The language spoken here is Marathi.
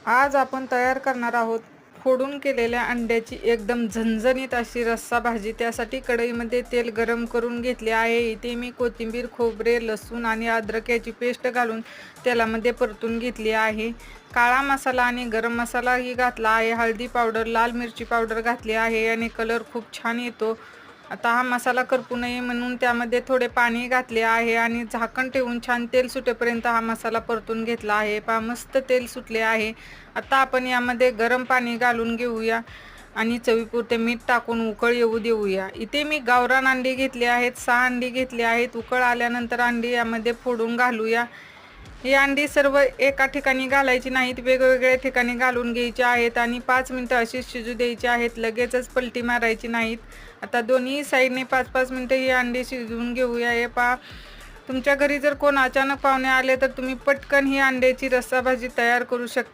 आज आपण तयार करणार आहोत फोडून केलेल्या अंड्याची एकदम झणझणीत अशी रस्सा भाजी। त्यासाठी कढईमध्ये तेल गरम करून घेतले आहे। इथे मी कोथिंबीर, खोबरे, लसूण आणि अद्रक याची पेस्ट घालून तेलामध्ये परतून घेतली आहे। काळा मसाला आणि गरम मसालाही घातला आहे। हळदी पावडर, लाल मिरची पावडर घातली आहे आणि कलर खूप छान येतो। आता हा मसाला करपू नये म्हणून त्यामध्ये थोडे पाणी घातले आहे आणि झाकण ठेवून छान तेल सुटेपर्यंत हा मसाला परतून घेतला आहे। पहा मस्त तेल सुटले आहे। आता आपण यामध्ये गरम पाणी घालून घेऊया आणि चवीपुरते मीठ टाकून उकळ येऊ देऊया। इथे मी गावरान अंडी घेतली आहेत, 6 अंडी घेतली आहेत। उकळ आल्यानंतर अंडी यामध्ये फोडून घालूया। ही अंडी सर्व एका ठिकाणी घालायची नाहीत, वेगवेगळ्या ठिकाणी घालून घ्यायची आहेत आणि 5 मिनिटं अशीच शिजू द्यायची आहेत, लगेचच पलटी मारायची नाहीत। आता दोन्ही साईडने 5-5 मिनिटं ही अंडी शिजवून घेऊया। हे पहा, तुमच्या घरी जर कोण अचानक पाहुणे आले तर तुम्ही पटकन ही अंड्याची रस्सा भाजी तयार करू शकता।